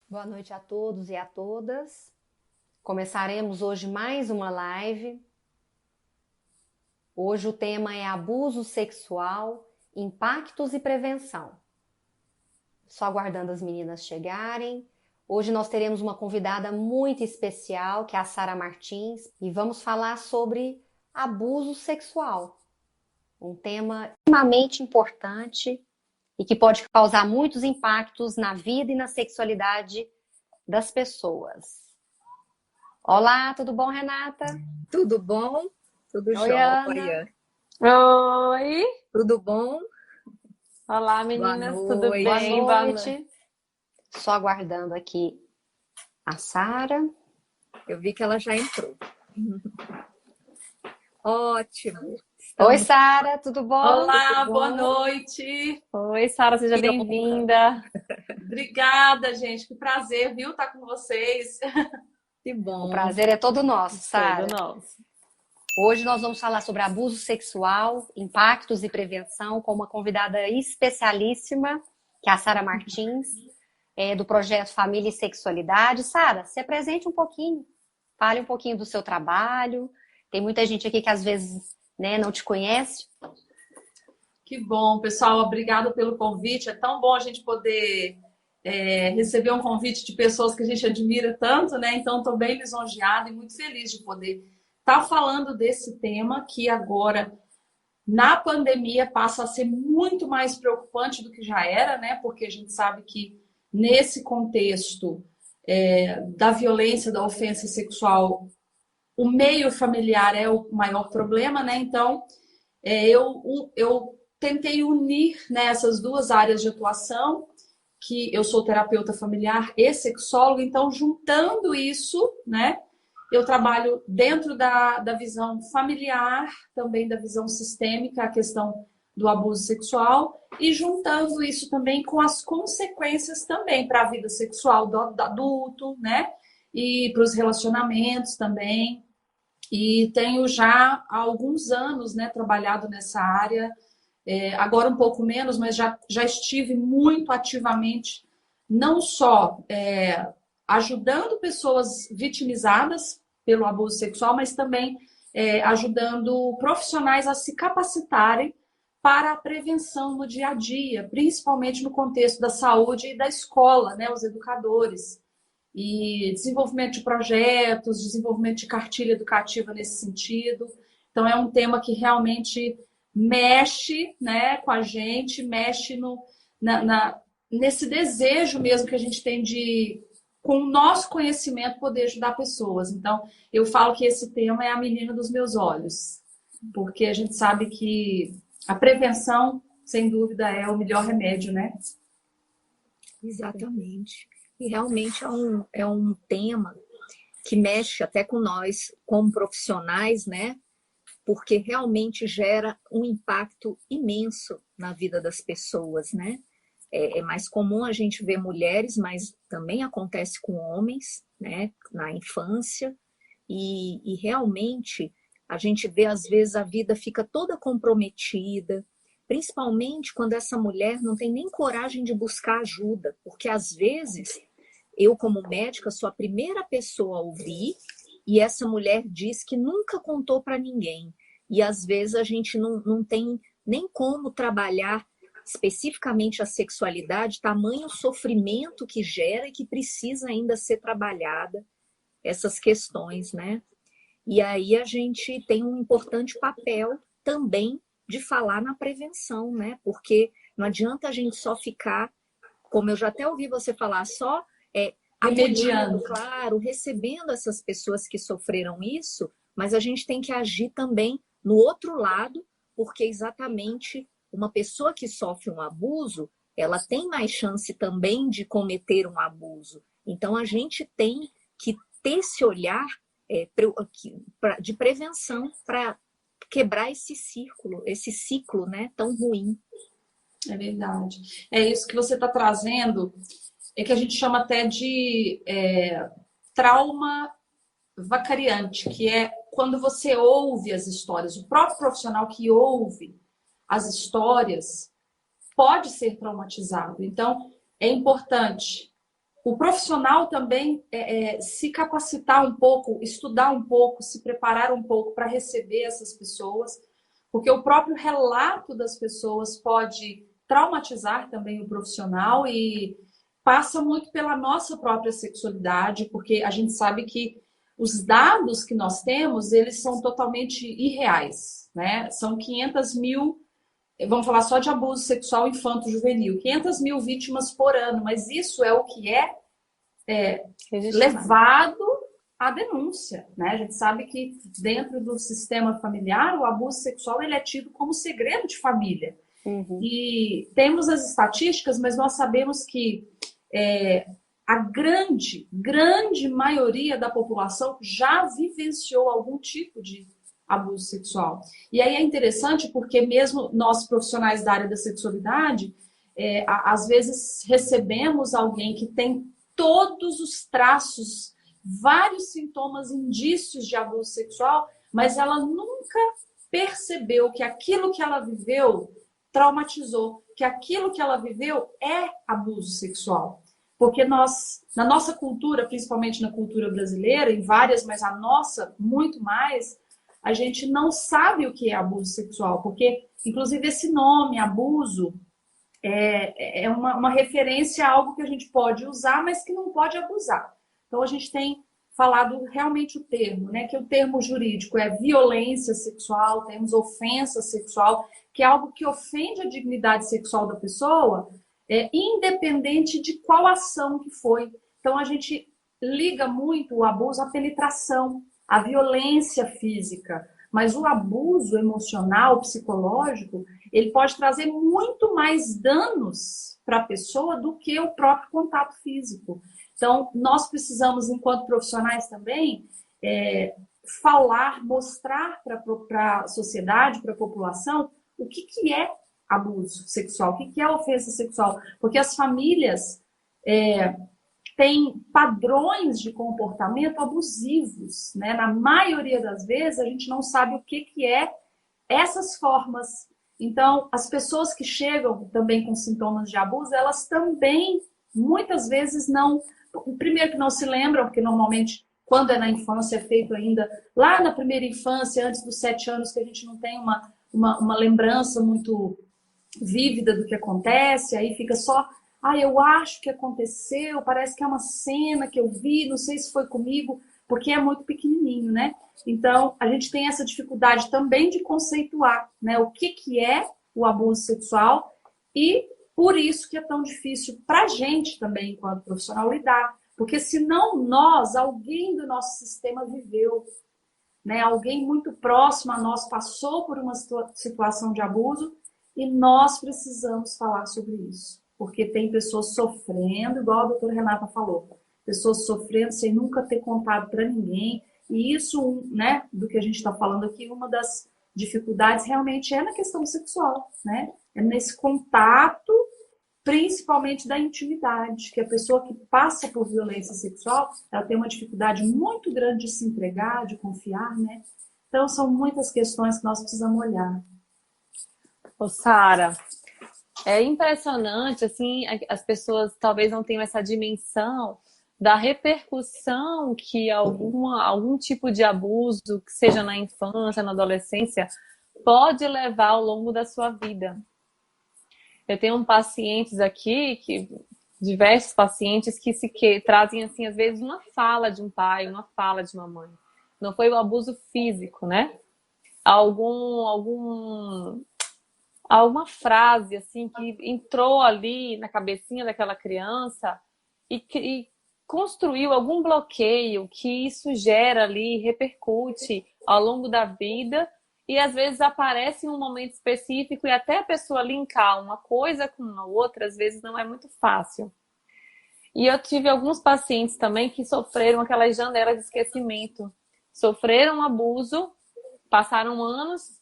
Boa noite a todos e a todas. Começaremos hoje mais uma live. Hoje o tema é abuso sexual, impactos e prevenção. Só aguardando as meninas chegarem. Hoje nós teremos uma convidada muito especial, que é a Sara Martins, e vamos falar sobre abuso sexual. Um tema extremamente importante e que pode causar muitos impactos na vida e na sexualidade das pessoas. Olá, tudo bom, Renata? Tudo bom? Tudo Oi, Ana. jóia. Oi! Tudo bom? Olá, Boa meninas, tudo Boa noite. bem? Boa noite. noite. Só aguardando aqui a Sara. Eu vi que ela já entrou. Ótimo. Oi, Estamos Sara, tudo bom? Olá, tudo boa bom? noite. Oi, Sara, seja Que bem-vinda. Obrigada, gente. Que prazer, viu, estar com vocês. Que O bom. prazer é todo nosso, Todo Sara. nosso. Hoje nós vamos falar sobre abuso sexual, impactos e prevenção com uma convidada especialíssima, que é a Sara Martins, do projeto Família e Sexualidade. Sara, se apresente um pouquinho, fale um pouquinho do seu trabalho. Tem muita gente aqui que às vezes, não te conhece. Que bom, pessoal. Obrigada pelo convite. É tão bom a gente poder receber um convite de pessoas que a gente admira tanto, né? Então, estou bem lisonjeada e muito feliz de poder estar falando desse tema que agora, na pandemia, passa a ser muito mais preocupante do que já era, né? Porque a gente sabe que nesse contexto da violência, da ofensa sexual, o meio familiar é o maior problema, né? Então, eu tentei unir, né, essas duas áreas de atuação, que eu sou terapeuta familiar e sexóloga, então, juntando isso, né, eu trabalho dentro da visão familiar, também da visão sistêmica, a questão do abuso sexual, e juntando isso também com as consequências também para a vida sexual do adulto, né, e para os relacionamentos também. E tenho já há alguns anos, né, trabalhado nessa área, agora um pouco menos, mas já estive muito ativamente, não só ajudando pessoas vitimizadas pelo abuso sexual, mas também ajudando profissionais a se capacitarem para a prevenção no dia a dia, principalmente no contexto da saúde e da escola, né, os educadores. E desenvolvimento de projetos, desenvolvimento de cartilha educativa nesse sentido. Então, é um tema que realmente mexe, né, com a gente, mexe nesse desejo mesmo que a gente tem de, com o nosso conhecimento, poder ajudar pessoas. Então, eu falo que esse tema é a menina dos meus olhos, porque a gente sabe que a prevenção, sem dúvida, é o melhor remédio, né? Exatamente. E realmente é um tema que mexe até com nós, como profissionais, né? Porque realmente gera um impacto imenso na vida das pessoas, né? É mais comum a gente ver mulheres, mas também acontece com homens, né? Na infância. E realmente a gente vê, às vezes, a vida fica toda comprometida, principalmente quando essa mulher não tem nem coragem de buscar ajuda, porque às vezes eu, como médica, sou a primeira pessoa a ouvir e essa mulher diz que nunca contou para ninguém. E às vezes a gente não tem nem como trabalhar especificamente a sexualidade, tamanho sofrimento que gera e que precisa ainda ser trabalhada essas questões, né? E aí a gente tem um importante papel também de falar na prevenção, né? Porque não adianta a gente só ficar, como eu já até ouvi você falar, só apoiando, Remediando. claro, recebendo essas pessoas que sofreram isso, mas a gente tem que agir também no outro lado, porque exatamente uma pessoa que sofre um abuso, ela tem mais chance também de cometer um abuso. Então a gente tem que ter esse olhar de prevenção para quebrar esse ciclo, né, tão ruim. É verdade. É isso que você está trazendo, é que a gente chama até de trauma vicariante, que é quando você ouve as histórias, o próprio profissional que ouve as histórias pode ser traumatizado. Então, é importante o profissional também se capacitar um pouco, estudar um pouco, se preparar um pouco para receber essas pessoas, porque o próprio relato das pessoas pode traumatizar também o profissional e passa muito pela nossa própria sexualidade, porque a gente sabe que os dados que nós temos, eles são totalmente irreais, né? São 500 mil, vamos falar só de abuso sexual infanto-juvenil, 500 mil vítimas por ano, mas isso é o que é levado à denúncia, né? A gente sabe que dentro do sistema familiar, o abuso sexual ele é tido como segredo de família. Uhum. E temos as estatísticas, mas nós sabemos que a grande maioria da população já vivenciou algum tipo de abuso sexual. E aí é interessante porque mesmo nós profissionais da área da sexualidade, às vezes recebemos alguém que tem todos os traços, vários sintomas, indícios de abuso sexual, mas ela nunca percebeu que aquilo que ela viveu traumatizou, que aquilo que ela viveu é abuso sexual. Porque nós, na nossa cultura, principalmente na cultura brasileira, em várias, mas a nossa, muito mais, a gente não sabe o que é abuso sexual, porque, inclusive, esse nome, abuso, é uma referência a algo que a gente pode usar, mas que não pode abusar. Então, a gente tem falado realmente o termo, né? Que o termo jurídico é violência sexual, temos ofensa sexual, que é algo que ofende a dignidade sexual da pessoa, independente de qual ação que foi. Então, a gente liga muito o abuso à penetração, à violência física, mas o abuso emocional, psicológico, ele pode trazer muito mais danos para a pessoa do que o próprio contato físico. Então, nós precisamos, enquanto profissionais também, falar, mostrar para a sociedade, para a população, o que é abuso sexual, o que é ofensa sexual. Porque as famílias têm padrões de comportamento abusivos, né? Na maioria das vezes, a gente não sabe o que é essas formas. Então, as pessoas que chegam também com sintomas de abuso, elas também, muitas vezes, não... Primeiro que não se lembram, porque normalmente, quando é na infância, é feito ainda lá na primeira infância, antes dos 7 anos, que a gente não tem uma lembrança muito vívida do que acontece, aí fica só, eu acho que aconteceu, parece que é uma cena que eu vi, não sei se foi comigo, porque é muito pequenininho, né? Então, a gente tem essa dificuldade também de conceituar, né, o que é o abuso sexual e por isso que é tão difícil para a gente também, enquanto profissional, lidar. Porque se não nós, alguém do nosso sistema viveu, né? Alguém muito próximo a nós passou por uma situação de abuso e nós precisamos falar sobre isso. Porque tem pessoas sofrendo, igual a doutora Renata falou, pessoas sofrendo sem nunca ter contado para ninguém. E isso, né, do que a gente está falando aqui, uma das dificuldades realmente é na questão sexual, né? É nesse contato, principalmente da intimidade, que a pessoa que passa por violência sexual, ela tem uma dificuldade muito grande de se entregar, de confiar, né? Então, são muitas questões que nós precisamos olhar. Ô, Sara, é impressionante, assim, as pessoas talvez não tenham essa dimensão da repercussão que algum tipo de abuso, que seja na infância, na adolescência, pode levar ao longo da sua vida. Eu tenho pacientes aqui, diversos pacientes que trazem, assim, às vezes, uma fala de um pai, uma fala de uma mãe. Não foi o abuso físico, né? Alguma frase, assim, que entrou ali na cabecinha daquela criança e construiu algum bloqueio que isso gera ali, repercute ao longo da vida. E às vezes aparece em um momento específico e até a pessoa linkar uma coisa com a outra, às vezes não é muito fácil. E eu tive alguns pacientes também que sofreram aquelas janelas de esquecimento. Sofreram abuso, passaram anos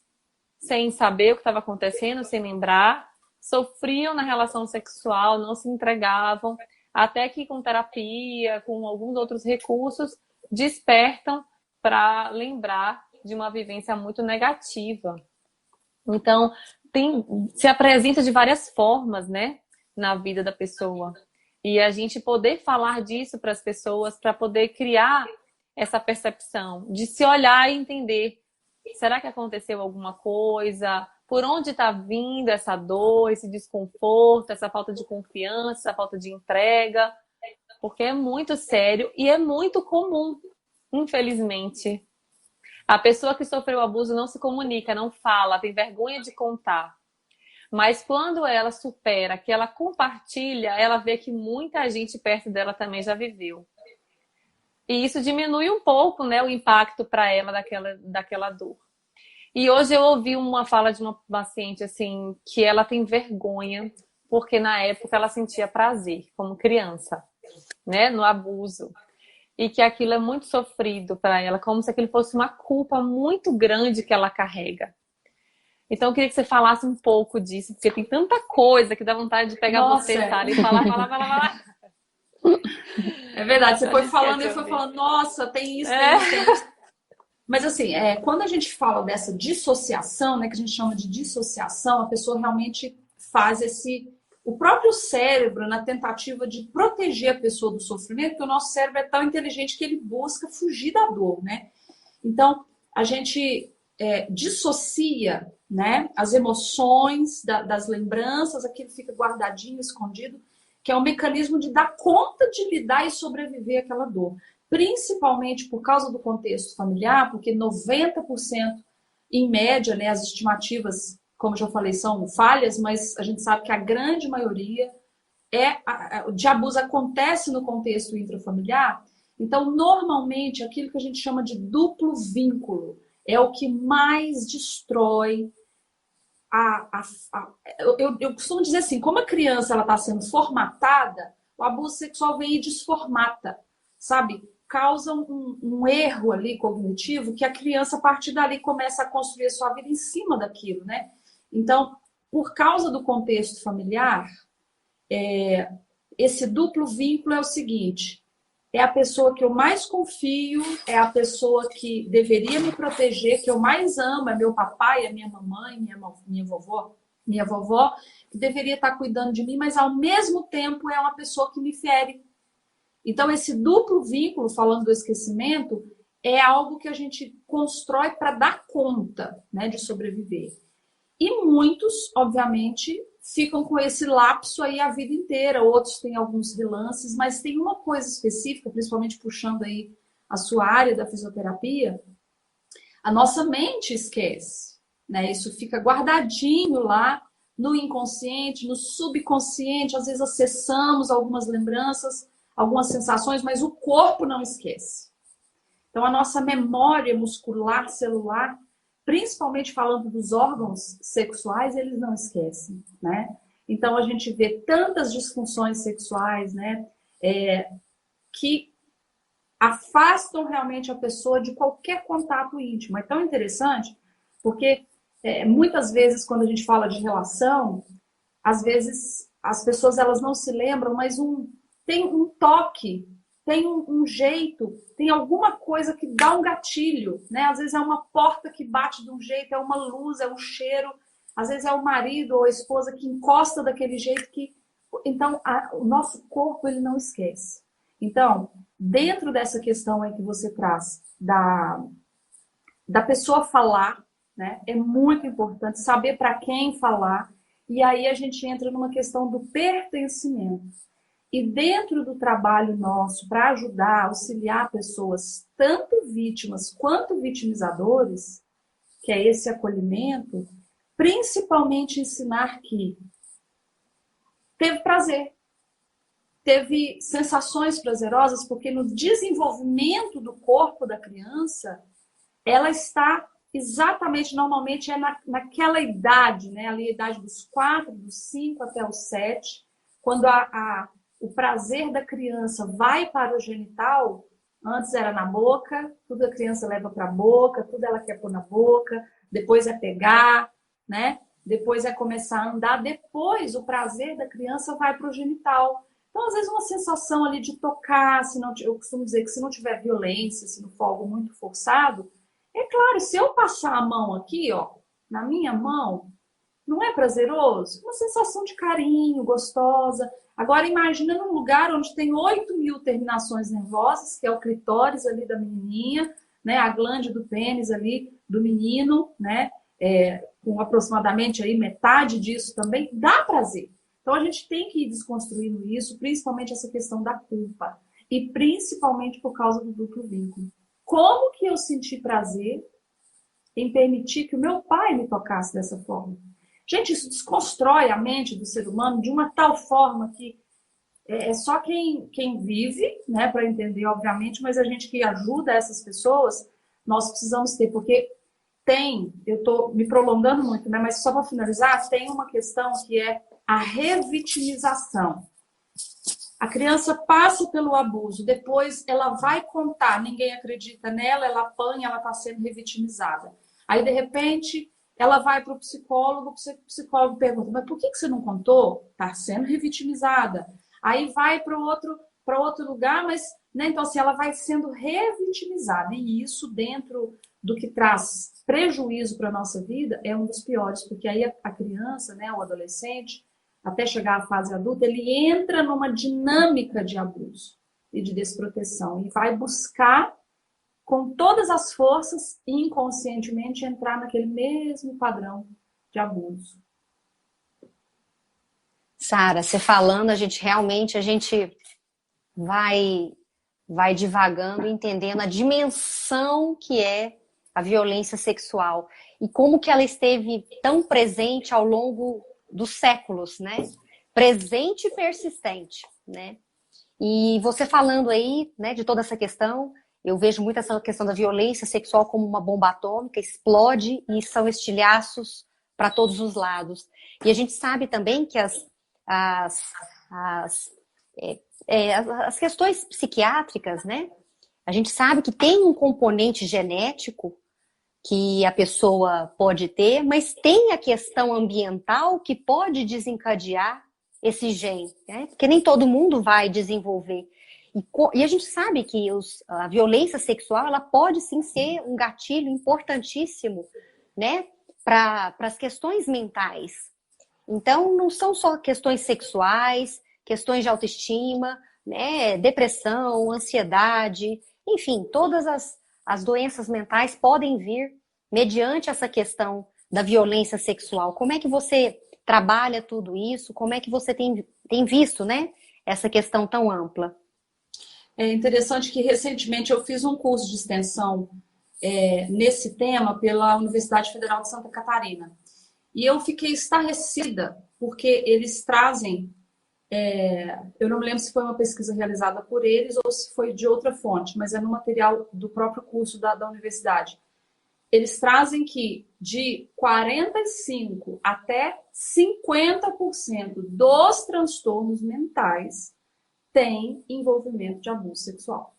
sem saber o que estava acontecendo, sem lembrar, sofriam na relação sexual, não se entregavam, até que com terapia, com alguns outros recursos, despertam para lembrar de uma vivência muito negativa. Então, se apresenta de várias formas, né, na vida da pessoa. E a gente poder falar disso para as pessoas, para poder criar essa percepção, de se olhar e entender, será que aconteceu alguma coisa? Por onde está vindo essa dor, esse desconforto, essa falta de confiança, essa falta de entrega? Porque é muito sério e é muito comum, infelizmente. A pessoa que sofreu abuso não se comunica, não fala, tem vergonha de contar. Mas quando ela supera, que ela compartilha, ela vê que muita gente perto dela também já viveu. E isso diminui um pouco, né, o impacto para ela daquela dor. E hoje eu ouvi uma fala de uma paciente assim, que ela tem vergonha, porque na época ela sentia prazer, como criança, né, no abuso. E que aquilo é muito sofrido para ela, como se aquilo fosse uma culpa muito grande que ela carrega. Então eu queria que você falasse um pouco disso, porque tem tanta coisa que dá vontade de pegar você, Sara, e falar. É verdade, você foi falando e eu fui falando, nossa, tem isso, tem isso. Mas assim, quando a gente fala dessa dissociação, né, que a gente chama de dissociação, a pessoa realmente faz o próprio cérebro, na tentativa de proteger a pessoa do sofrimento, porque o nosso cérebro é tão inteligente que ele busca fugir da dor, né? Então, a gente dissocia, né, as emoções das lembranças, aquilo fica guardadinho, escondido, que é um mecanismo de dar conta de lidar e sobreviver àquela dor. Principalmente por causa do contexto familiar, porque 90%, em média, né, as estimativas, como eu já falei, são falhas, mas a gente sabe que a grande maioria de abuso acontece no contexto intrafamiliar. Então, normalmente, aquilo que a gente chama de duplo vínculo é o que mais destrói eu costumo dizer assim, como a criança está sendo formatada, o abuso sexual vem e desformata, sabe? Causa um erro ali cognitivo que a criança, a partir dali, começa a construir a sua vida em cima daquilo, né? Então, por causa do contexto familiar, esse duplo vínculo é o seguinte: é a pessoa que eu mais confio, é a pessoa que deveria me proteger, que eu mais amo, é meu papai, é minha mamãe, minha vovó, que deveria estar cuidando de mim, mas ao mesmo tempo é uma pessoa que me fere. Então, esse duplo vínculo, falando do esquecimento, é algo que a gente constrói para dar conta, né, de sobreviver. E muitos, obviamente, ficam com esse lapso aí a vida inteira. Outros têm alguns relances, mas tem uma coisa específica, principalmente puxando aí a sua área da fisioterapia, a nossa mente esquece, né? Isso fica guardadinho lá no inconsciente, no subconsciente. Às vezes acessamos algumas lembranças, algumas sensações, mas o corpo não esquece. Então, a nossa memória muscular, celular, principalmente falando dos órgãos sexuais, eles não esquecem, né? Então, a gente vê tantas disfunções sexuais, né, que afastam realmente a pessoa de qualquer contato íntimo. É tão interessante, porque muitas vezes, quando a gente fala de relação, às vezes as pessoas elas não se lembram, mas tem um toque, tem um jeito, tem alguma coisa que dá um gatilho, né? Às vezes é uma porta que bate de um jeito, é uma luz, é um cheiro, às vezes é o marido ou a esposa que encosta daquele jeito que... Então, o nosso corpo, ele não esquece. Então, dentro dessa questão aí que você traz da pessoa falar, né? É muito importante saber para quem falar, e aí a gente entra numa questão do pertencimento. E dentro do trabalho nosso, para ajudar, auxiliar pessoas, tanto vítimas quanto vitimizadores, que é esse acolhimento, principalmente ensinar que teve prazer, teve sensações prazerosas, porque no desenvolvimento do corpo da criança, ela está exatamente, normalmente, naquela idade, né? Ali a idade dos 4, dos 5 até os 7, quando o prazer da criança vai para o genital. Antes era na boca, tudo a criança leva para a boca, tudo ela quer pôr na boca, depois é pegar, né? Depois é começar a andar, depois o prazer da criança vai para o genital. Então, às vezes, uma sensação ali de tocar, eu costumo dizer que se não tiver violência, se não for algo muito forçado, é claro, se eu passar a mão aqui, ó, na minha mão, não é prazeroso? Uma sensação de carinho, gostosa. Agora, imagina num lugar onde tem 8.000 terminações nervosas, que é o clitóris ali da menininha, né? A glândula do pênis ali do menino, né? Com aproximadamente aí metade disso também, dá prazer. Então, a gente tem que ir desconstruindo isso, principalmente essa questão da culpa. E principalmente por causa do duplo vínculo. Como que eu senti prazer em permitir que o meu pai me tocasse dessa forma? Gente, isso desconstrói a mente do ser humano de uma tal forma que é só quem vive, né, para entender, obviamente, mas a gente que ajuda essas pessoas, nós precisamos ter, porque eu estou me prolongando muito, né, mas só para finalizar, tem uma questão que é a revitimização. A criança passa pelo abuso, depois ela vai contar, ninguém acredita nela, ela apanha, ela está sendo revitimizada. Aí, de repente, ela vai para o psicólogo pergunta, mas por que você não contou? Está sendo revitimizada. Aí vai para outro lugar, mas, né, então assim, ela vai sendo revitimizada. E isso, dentro do que traz prejuízo para a nossa vida, é um dos piores, porque aí a criança, né, o adolescente, até chegar à fase adulta, ele entra numa dinâmica de abuso e de desproteção e vai buscar, com todas as forças, inconscientemente, entrar naquele mesmo padrão de abuso. Sara, você falando, a gente vai divagando, entendendo a dimensão que é a violência sexual e como que ela esteve tão presente ao longo dos séculos, né? Presente e persistente, né? E você falando aí, né, de toda essa questão, eu vejo muito essa questão da violência sexual como uma bomba atômica, explode e são estilhaços para todos os lados. E a gente sabe também que as questões psiquiátricas, né? A gente sabe que tem um componente genético que a pessoa pode ter, mas tem a questão ambiental que pode desencadear esse gene, né? Porque nem todo mundo vai desenvolver. E a gente sabe que a violência sexual ela pode sim ser um gatilho importantíssimo, né, para as questões mentais. Então, não são só questões sexuais, questões de autoestima, né, depressão, ansiedade, enfim, todas as doenças mentais podem vir mediante essa questão da violência sexual. Como é que você trabalha tudo isso? Como é que você tem visto, né, essa questão tão ampla? É interessante que recentemente eu fiz um curso de extensão nesse tema pela Universidade Federal de Santa Catarina. E eu fiquei estarrecida, porque eles trazem, eu não me lembro se foi uma pesquisa realizada por eles ou se foi de outra fonte, mas é no material do próprio curso da universidade. Eles trazem que de 45% até 50% dos transtornos mentais tem envolvimento de abuso sexual.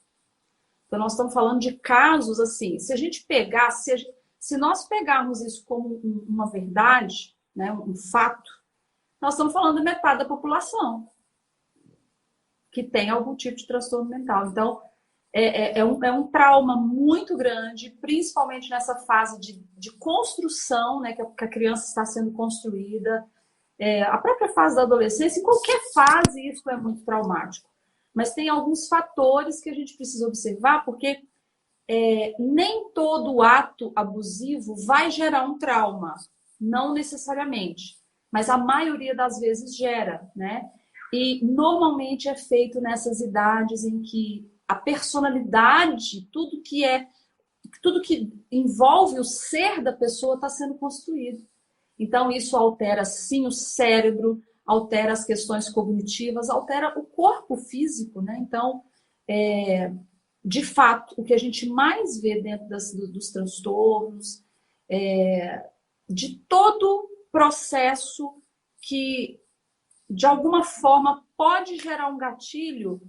Então, nós estamos falando de casos assim, se a gente pegar, se nós pegarmos isso como uma verdade, né, um fato, nós estamos falando de metade da população que tem algum tipo de transtorno mental. Então, é um trauma muito grande, principalmente nessa fase de construção, né, que a criança está sendo construída. A própria fase da adolescência, em qualquer fase, isso é muito traumático. Mas tem alguns fatores que a gente precisa observar, porque nem todo ato abusivo vai gerar um trauma, não necessariamente, mas a maioria das vezes gera, né? E normalmente é feito nessas idades em que a personalidade, tudo que envolve o ser da pessoa está sendo construído. Então, isso altera, sim, o cérebro, altera as questões cognitivas, altera o corpo físico, né? Então, de fato, o que a gente mais vê dentro dos transtornos, de todo processo que, de alguma forma, pode gerar um gatilho,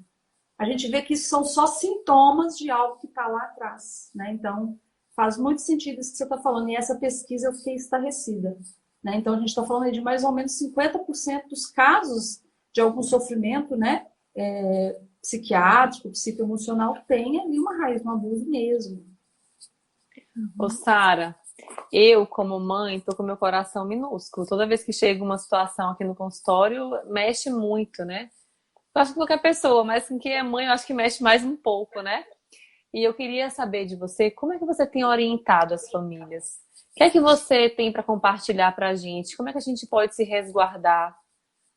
a gente vê que isso são só sintomas de algo que está lá atrás, né? Então, faz muito sentido isso que você está falando. E essa pesquisa eu fiquei estarrecida, né? Então, a gente está falando aí de mais ou menos 50% dos casos de algum sofrimento, né? Psiquiátrico, psicoemocional, tem ali uma raiz no abuso mesmo. Ô, Sara, eu, como mãe, tô com meu coração minúsculo. Toda vez que chega uma situação aqui no consultório, mexe muito, né? Eu acho que qualquer pessoa, mas com quem é mãe, eu acho que mexe mais um pouco, né? E eu queria saber de você, como é que você tem orientado as famílias? O que é que você tem para compartilhar para a gente? Como é que a gente pode se resguardar,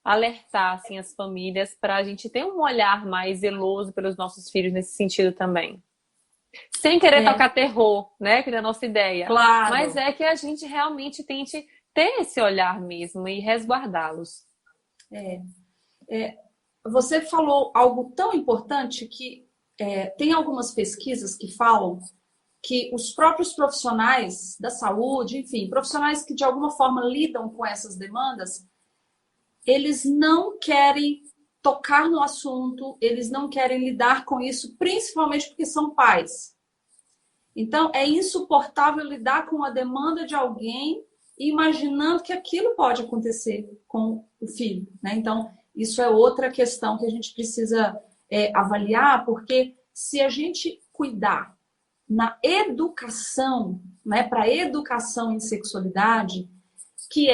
alertar assim, as famílias para a gente ter um olhar mais zeloso pelos nossos filhos nesse sentido também? Sem querer É, tocar terror, né? Que é a nossa ideia. Mas claro. é que a gente realmente tente ter esse olhar mesmo e resguardá-los. Você falou algo tão importante que tem algumas pesquisas que falam que os próprios profissionais da saúde, enfim, profissionais que de alguma forma lidam com essas demandas, eles não querem tocar no assunto, eles não querem lidar com isso, principalmente porque são pais. Então, é insuportável lidar com a demanda de alguém imaginando que aquilo pode acontecer com o filho, né? Então, isso é outra questão que a gente precisa avaliar, porque se a gente cuidar na educação, né, para educação em sexualidade, que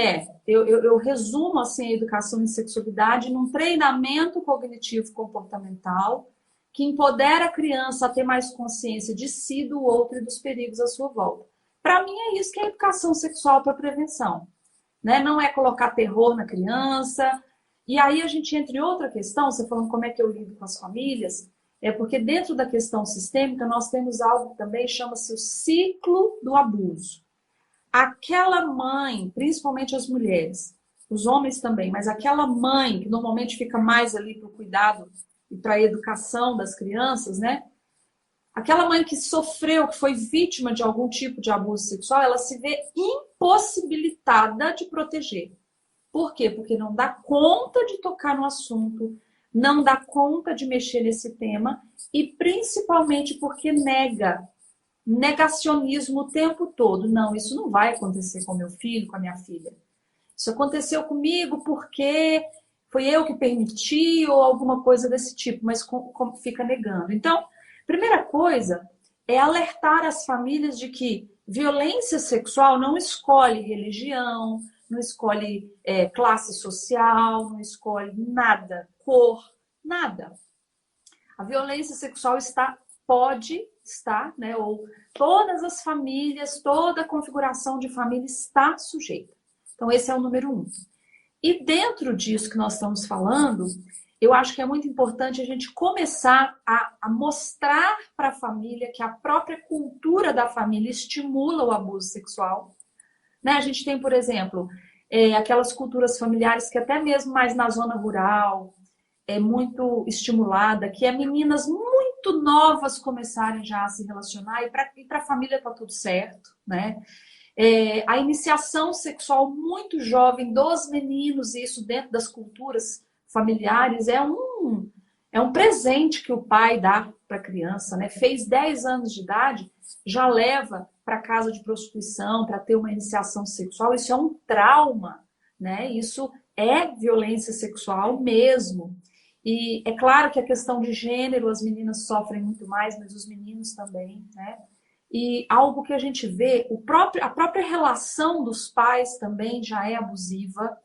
eu resumo assim a educação em sexualidade num treinamento cognitivo comportamental que empodera a criança a ter mais consciência de si, do outro e dos perigos à sua volta. Para mim é isso que é educação sexual para prevenção, né? Não é colocar terror na criança. E aí a gente entra em outra questão, você falando como é que eu lido com as famílias, é porque dentro da questão sistêmica nós temos algo que também chama-se o ciclo do abuso. Aquela mãe, principalmente as mulheres, os homens também, mas aquela mãe que normalmente fica mais ali para o cuidado e para a educação das crianças, né? Aquela mãe que sofreu, que foi vítima de algum tipo de abuso sexual, ela se vê impossibilitada de proteger. Por quê? Porque não dá conta de tocar no assunto, não dá conta de mexer nesse tema e principalmente porque negacionismo o tempo todo. Não, isso não vai acontecer com meu filho, com a minha filha. Isso aconteceu comigo porque foi eu que permiti ou alguma coisa desse tipo, mas fica negando. Então, primeira coisa é alertar as famílias de que violência sexual não escolhe religião, não escolhe classe social, não escolhe nada, cor, nada. A violência sexual pode estar, né, ou todas as famílias, toda a configuração de família está sujeita. Então, esse é o número 1. E dentro disso que nós estamos falando, eu acho que é muito importante a gente começar a mostrar para a família que a própria cultura da família estimula o abuso sexual. Né? A gente tem, por exemplo, aquelas culturas familiares que até mesmo mais na zona rural é muito estimulada, que é meninas muito novas começarem já a se relacionar e para a família está tudo certo, né? A iniciação sexual muito jovem dos meninos, isso dentro das culturas familiares, é um presente que o pai dá para a criança, né? Fez 10 anos de idade, já leva para casa de prostituição para ter uma iniciação sexual. Isso é um trauma, né? Isso é violência sexual mesmo. E é claro que a questão de gênero, as meninas sofrem muito mais, mas os meninos também, né? E algo que a gente vê, a própria relação dos pais também já é abusiva,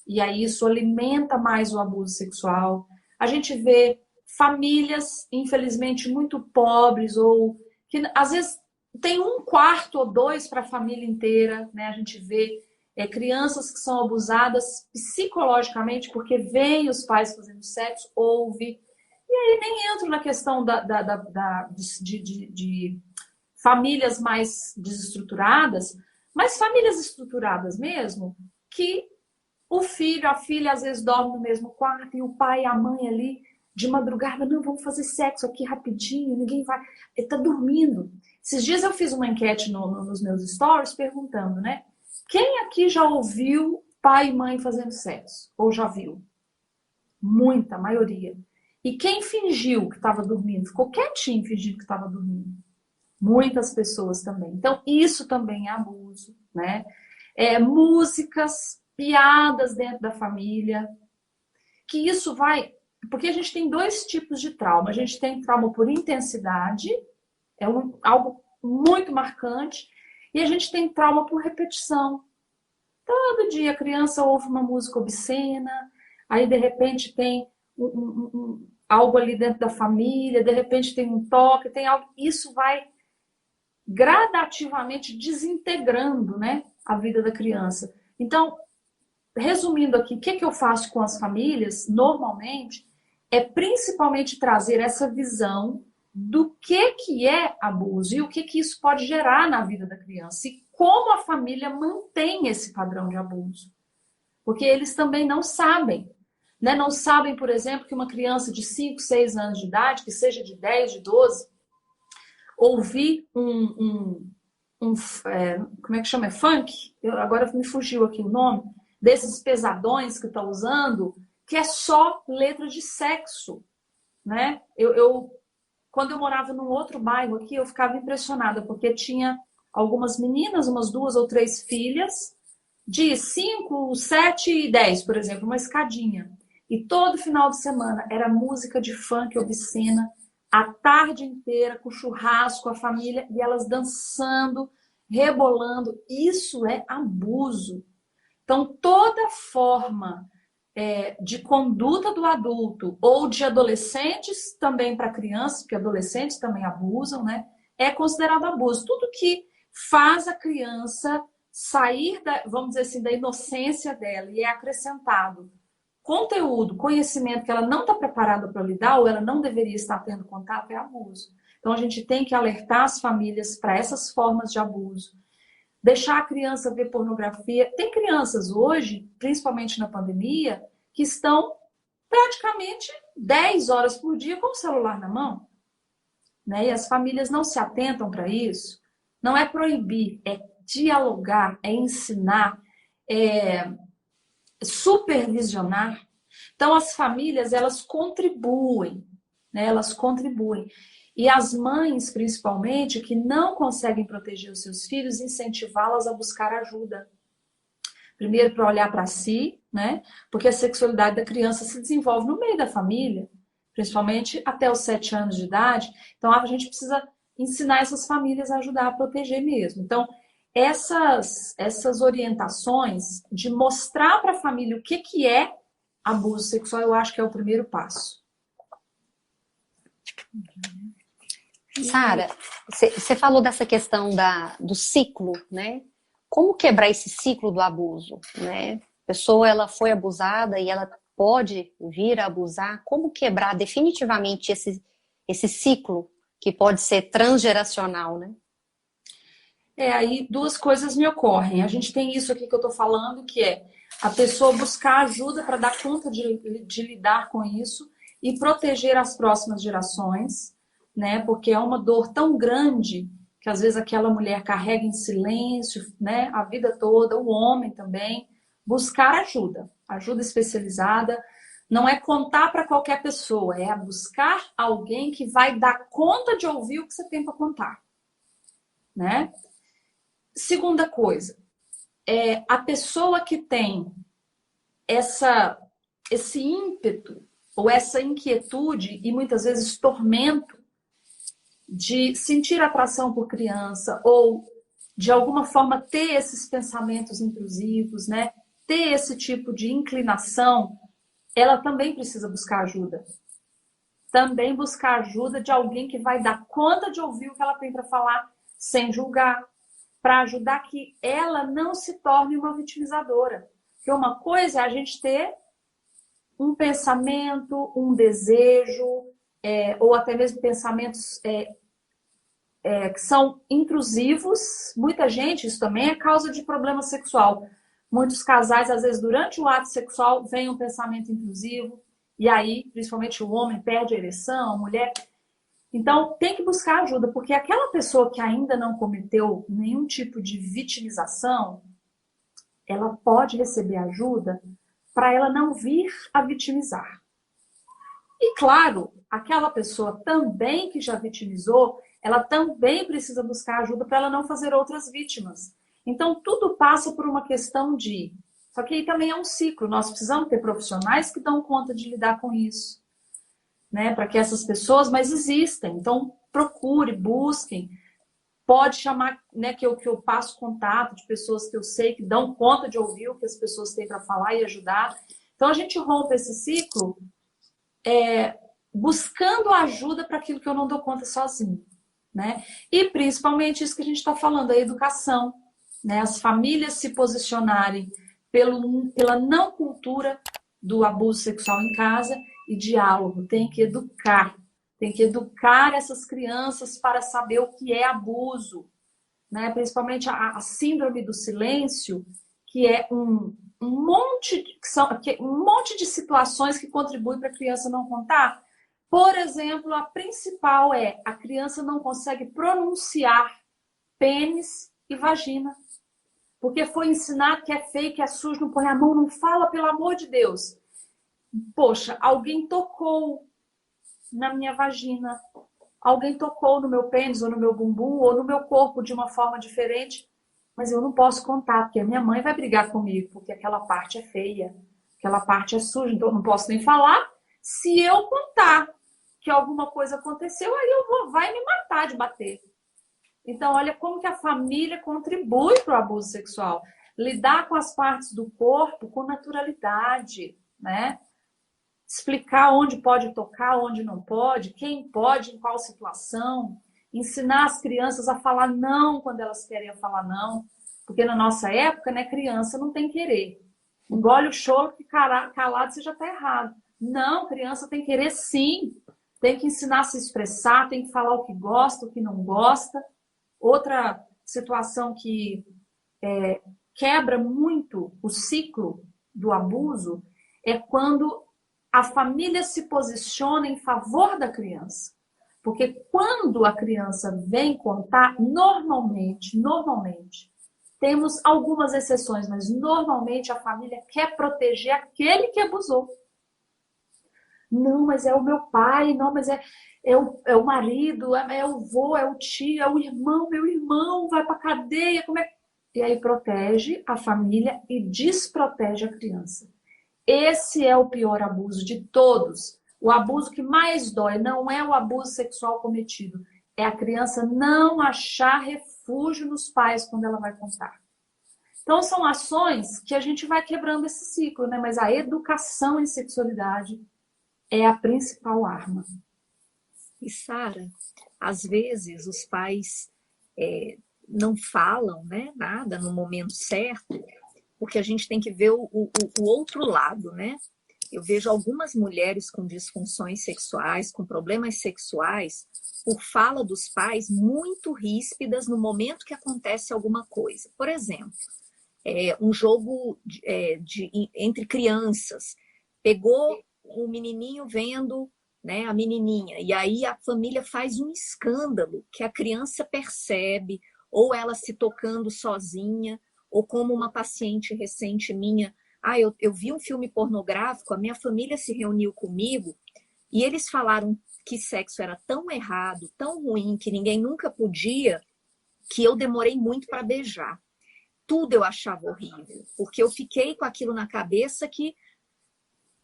e aí isso alimenta mais o abuso sexual. A gente vê famílias, infelizmente, muito pobres, ou que às vezes tem 1/4 ou 2 para a família inteira, né? A gente vê crianças que são abusadas psicologicamente porque veem os pais fazendo sexo, ouve. E aí nem entro na questão de famílias mais desestruturadas, mas famílias estruturadas mesmo, que o filho, a filha às vezes dorme no mesmo quarto e o pai e a mãe ali de madrugada, não, vamos fazer sexo aqui rapidinho, ninguém vai, ele tá dormindo. Esses dias eu fiz uma enquete nos meus stories perguntando, né? Quem aqui já ouviu pai e mãe fazendo sexo? Ou já viu? Muita, maioria. E quem fingiu que estava dormindo? Ficou quietinho fingindo que estava dormindo. Muitas pessoas também. Então, isso também é abuso, né? Músicas, piadas dentro da família. Que isso vai... Porque a gente tem 2 tipos de trauma. A gente tem trauma por intensidade, algo muito marcante, e a gente tem trauma por repetição. Todo dia a criança ouve uma música obscena, aí de repente tem algo ali dentro da família, de repente tem um toque, tem algo. Isso vai gradativamente desintegrando, né, a vida da criança. Então, resumindo aqui, o que eu faço com as famílias, normalmente, é principalmente trazer essa visão do que é abuso e o que isso pode gerar na vida da criança e como a família mantém esse padrão de abuso. Porque eles também não sabem. Né? Não sabem, por exemplo, que uma criança de 5, 6 anos de idade, que seja de 10, de 12, ouvir como é que chama? Funk? Agora me fugiu aqui o nome. Desses pesadões que está usando, que é só letra de sexo. Né? Quando eu morava num outro bairro aqui, eu ficava impressionada, porque tinha algumas meninas, umas 2 ou 3 filhas, de 5, 7 e 10, por exemplo, uma escadinha. E todo final de semana era música de funk obscena, a tarde inteira, com churrasco, a família, e elas dançando, rebolando. Isso é abuso. Então, toda forma de conduta do adulto ou de adolescentes também para crianças, porque adolescentes também abusam, né? É considerado abuso. Tudo que faz a criança sair vamos dizer assim, da inocência dela e é acrescentado conteúdo, conhecimento que ela não está preparada para lidar ou ela não deveria estar tendo contato é abuso. Então a gente tem que alertar as famílias para essas formas de abuso. Deixar a criança ver pornografia. Tem crianças hoje, principalmente na pandemia, que estão praticamente 10 horas por dia com o celular na mão. Né? E as famílias não se atentam para isso. Não é proibir, é dialogar, é ensinar, é supervisionar. Então, as famílias, elas contribuem, né? Elas contribuem. E as mães, principalmente, que não conseguem proteger os seus filhos, incentivá-las a buscar ajuda. Primeiro, para olhar para si, né? Porque a sexualidade da criança se desenvolve no meio da família, principalmente até os 7 anos de idade. Então, a gente precisa ensinar essas famílias a ajudar a proteger mesmo. Então, essas orientações de mostrar para a família o que é abuso sexual, eu acho que é o primeiro passo. Sara, você falou dessa questão do ciclo, né? Como quebrar esse ciclo do abuso, né? A pessoa, ela foi abusada e ela pode vir a abusar. Como quebrar definitivamente esse ciclo que pode ser transgeracional, né? Aí 2 coisas me ocorrem. A gente tem isso aqui que eu estou falando, que é a pessoa buscar ajuda para dar conta de lidar com isso e proteger as próximas gerações, né? Porque é uma dor tão grande que às vezes aquela mulher carrega em silêncio, né? A vida toda, o homem também. Buscar ajuda especializada. Não é contar para qualquer pessoa, é buscar alguém que vai dar conta de ouvir o que você tem para contar, né? Segunda coisa, a pessoa que tem esse ímpeto ou essa inquietude e muitas vezes tormento de sentir atração por criança ou de alguma forma ter esses pensamentos intrusivos, né? Ter esse tipo de inclinação, ela também precisa buscar ajuda. Também buscar ajuda de alguém que vai dar conta de ouvir o que ela tem para falar sem julgar, para ajudar que ela não se torne uma vitimizadora. Porque uma coisa é a gente ter um pensamento, um desejo, ou até mesmo pensamentos que são intrusivos. Muita gente, isso também é causa de problema sexual. Muitos casais, às vezes, durante o ato sexual, vem um pensamento intrusivo, e aí, principalmente o homem perde a ereção, a mulher. Então, tem que buscar ajuda, porque aquela pessoa que ainda não cometeu nenhum tipo de vitimização, ela pode receber ajuda para ela não vir a vitimizar. E, claro, aquela pessoa também que já vitimizou, ela também precisa buscar ajuda para ela não fazer outras vítimas. Então, tudo passa por uma questão de... Só que aí também é um ciclo. Nós precisamos ter profissionais que dão conta de lidar com isso, né? Para que essas pessoas, mas existem. Então, procure, busquem. Pode chamar, né, que eu passo contato de pessoas que eu sei que dão conta de ouvir o que as pessoas têm para falar e ajudar. Então, a gente rompe esse ciclo buscando ajuda para aquilo que eu não dou conta sozinho, né? E principalmente isso que a gente está falando, a educação, né? As famílias se posicionarem pela não cultura do abuso sexual em casa e diálogo. Tem que educar essas crianças para saber o que é abuso, né? Principalmente a síndrome do silêncio, que é um monte de situações que contribuem para a criança não contar. Por exemplo, a principal é a criança não consegue pronunciar pênis e vagina. Porque foi ensinado que é feio, que é sujo, não põe a mão, não fala, pelo amor de Deus. Poxa, alguém tocou na minha vagina, alguém tocou no meu pênis, ou no meu bumbum, ou no meu corpo de uma forma diferente, mas eu não posso contar, porque a minha mãe vai brigar comigo, porque aquela parte é feia, aquela parte é suja, então eu não posso nem falar. Se eu contar que alguma coisa aconteceu, aí vai me matar de bater. Então, olha como que a família contribui para o abuso sexual. Lidar com as partes do corpo com naturalidade, né? Explicar onde pode tocar, onde não pode, quem pode, em qual situação. Ensinar as crianças a falar não quando elas querem falar não. Porque na nossa época, né, criança não tem querer. Engole o choro que calado você já está errado. Não, criança tem querer sim. Tem que ensinar a se expressar, tem que falar o que gosta, o que não gosta. Outra situação que quebra muito o ciclo do abuso é quando a família se posiciona em favor da criança. Porque quando a criança vem contar, normalmente, temos algumas exceções, mas normalmente a família quer proteger aquele que abusou. Não, mas é o meu pai, não, mas é o marido, é o vô, é o tio, é o irmão, meu irmão vai para cadeia, como é? E aí protege a família e desprotege a criança. Esse é o pior abuso de todos. O abuso que mais dói não é o abuso sexual cometido, é a criança não achar refúgio nos pais quando ela vai contar. Então são ações que a gente vai quebrando esse ciclo, né? Mas a educação em sexualidade é a principal arma. E Sara, às vezes os pais não falam, né, nada no momento certo, porque a gente tem que ver o outro lado, né? Eu vejo algumas mulheres com disfunções sexuais, com problemas sexuais, por fala dos pais muito ríspidas no momento que acontece alguma coisa. Por exemplo, um jogo entre crianças, pegou o menininho vendo, né, a menininha, e aí a família faz um escândalo que a criança percebe, ou ela se tocando sozinha, ou como uma paciente recente minha, eu vi um filme pornográfico, a minha família se reuniu comigo e eles falaram que sexo era tão errado, tão ruim, que ninguém nunca podia, que eu demorei muito para beijar. Tudo eu achava horrível, porque eu fiquei com aquilo na cabeça que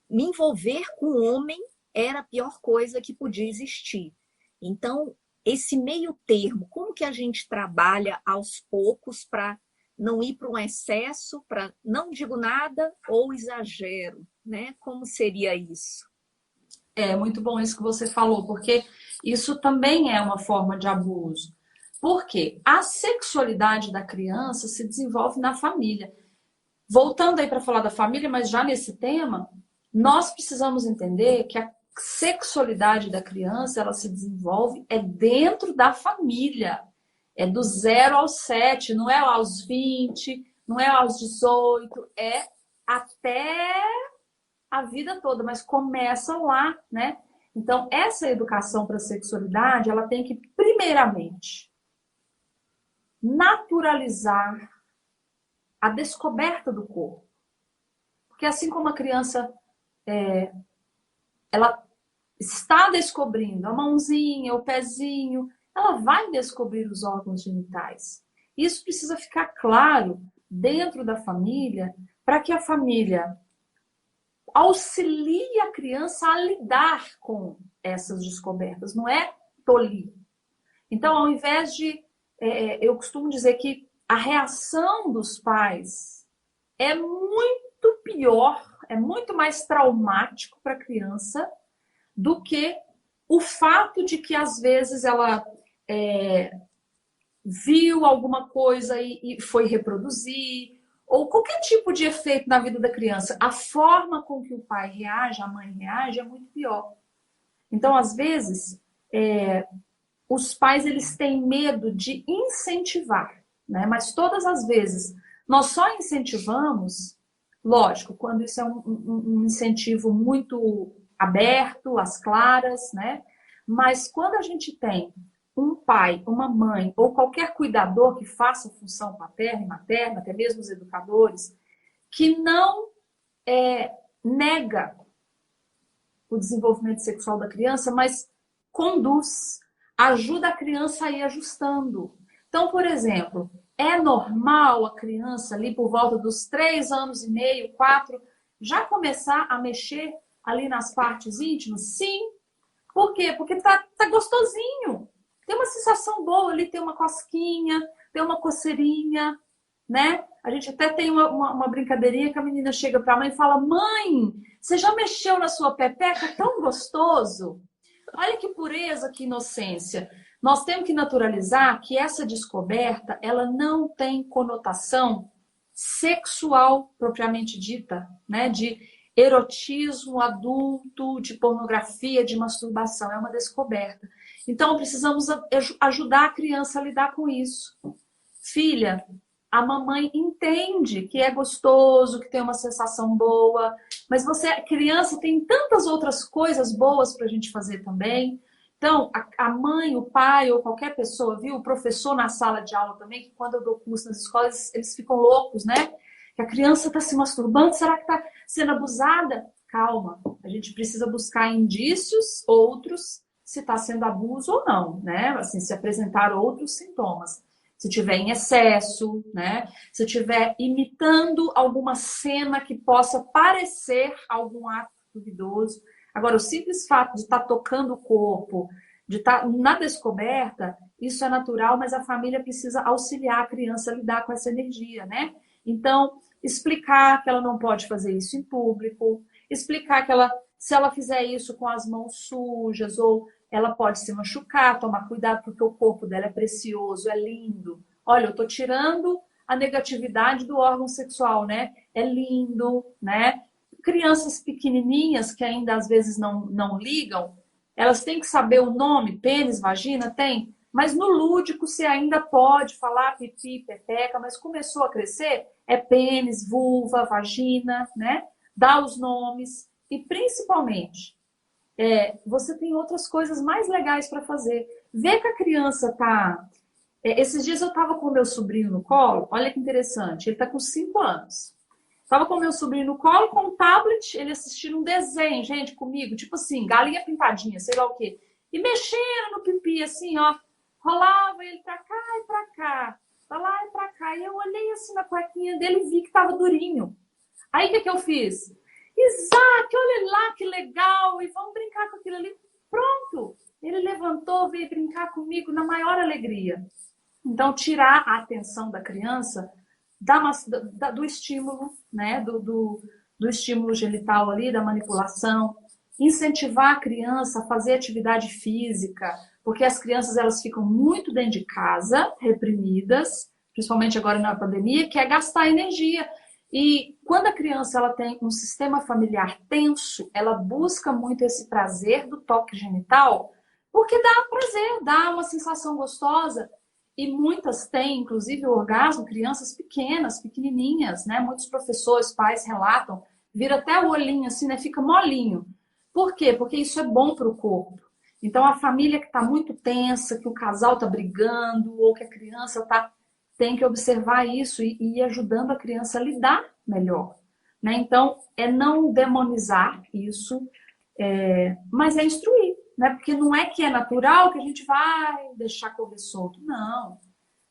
me envolver com o homem era a pior coisa que podia existir. Então, esse meio termo, como que a gente trabalha aos poucos para não ir para um excesso, para não digo nada ou exagero, né? Como seria isso? É muito bom isso que você falou, porque isso também é uma forma de abuso. Porque a sexualidade da criança se desenvolve na família. Voltando aí para falar da família, mas já nesse tema, nós precisamos entender que a sexualidade da criança, ela se desenvolve dentro da família. É do 0 aos 7, não é aos 20, não é aos 18, é até a vida toda, mas começa lá, né? Então, essa educação para a sexualidade, ela tem que, primeiramente, naturalizar a descoberta do corpo. Porque assim como a criança, ela está descobrindo a mãozinha, o pezinho, ela vai descobrir os órgãos genitais. Isso precisa ficar claro dentro da família, para que a família auxilie a criança a lidar com essas descobertas, não é tolir. Então, ao invés de... eu costumo dizer que a reação dos pais é muito pior, é muito mais traumático para a criança do que o fato de que às vezes ela viu alguma coisa e foi reproduzir, ou qualquer tipo de efeito na vida da criança. A forma com que o pai reage, a mãe reage, é muito pior. Então, às vezes, os pais eles têm medo de incentivar, né? Mas todas as vezes nós só incentivamos, lógico, quando isso é um incentivo muito aberto, às claras, né? Mas quando a gente tem um pai, uma mãe ou qualquer cuidador que faça função paterna e materna, até mesmo os educadores, que não nega o desenvolvimento sexual da criança, mas conduz, ajuda a criança a ir ajustando. Então, por exemplo, é normal a criança ali por volta dos 3 anos e meio, 4, já começar a mexer ali nas partes íntimas? Sim. Por quê? Porque tá gostosinho. Tem uma sensação boa ali, tem uma cosquinha, tem uma coceirinha, né? A gente até tem uma brincadeirinha que a menina chega para a mãe e fala: mãe, você já mexeu na sua pepeca? Tão gostoso. Olha que pureza, que inocência. Nós temos que naturalizar que essa descoberta, ela não tem conotação sexual propriamente dita, né? De erotismo adulto, de pornografia, de masturbação. É uma descoberta. Então, precisamos ajudar a criança a lidar com isso. Filha, a mamãe entende que é gostoso, que tem uma sensação boa, mas você, criança, tem tantas outras coisas boas para a gente fazer também. Então, a mãe, o pai ou qualquer pessoa, viu? O professor na sala de aula também, que quando eu dou curso nas escolas, eles ficam loucos, né? Que a criança está se masturbando, será que está sendo abusada? Calma, a gente precisa buscar indícios, outros, se está sendo abuso ou não, né? Assim, se apresentar outros sintomas. Se tiver em excesso, né? Se tiver imitando alguma cena que possa parecer algum ato duvidoso. Agora, o simples fato de estar tocando o corpo, de estar na descoberta, isso é natural, mas a família precisa auxiliar a criança a lidar com essa energia, né? Então, explicar que ela não pode fazer isso em público, explicar que se ela fizer isso com as mãos sujas, ou ela pode se machucar, tomar cuidado, porque o corpo dela é precioso, é lindo. Olha, eu estou tirando a negatividade do órgão sexual, né? É lindo, né? Crianças pequenininhas que ainda às vezes não ligam, elas têm que saber o nome, pênis, vagina, tem. Mas no lúdico você ainda pode falar pipi, pepeca, mas começou a crescer, é pênis, vulva, vagina, né? Dá os nomes e principalmente você tem outras coisas mais legais para fazer. Vê que a criança tá. Esses dias eu estava com o meu sobrinho no colo, olha que interessante, ele está com 5 anos. Estava com o meu sobrinho no colo, com um tablet, ele assistindo um desenho, gente, comigo, tipo assim, galinha pintadinha, sei lá o quê. E mexendo no pipi, assim, ó. Rolava ele pra cá e pra cá, pra lá e pra cá. E eu olhei assim na cuequinha dele e vi que tava durinho. Aí o que eu fiz? Isaac, olha lá que legal, e vamos brincar com aquilo ali. Pronto! Ele levantou, veio brincar comigo na maior alegria. Então, tirar a atenção da criança do estímulo, né? Do estímulo genital ali, da manipulação. Incentivar a criança a fazer atividade física, porque as crianças elas ficam muito dentro de casa, reprimidas, principalmente agora na pandemia, que é gastar energia. E quando a criança ela tem um sistema familiar tenso, ela busca muito esse prazer do toque genital, porque dá prazer, dá uma sensação gostosa. E muitas têm, inclusive, o orgasmo, crianças pequenas, pequenininhas, né? Muitos professores, pais relatam, vira até o olhinho assim, né? Fica molinho. Por quê? Porque isso é bom para o corpo. Então, a família que está muito tensa, que o casal está brigando, ou que a criança está... tem que observar isso e ir ajudando a criança a lidar melhor. Né? Então, é não demonizar isso, mas é instruir. Né? Porque não é que é natural que a gente vai deixar correr solto. Não.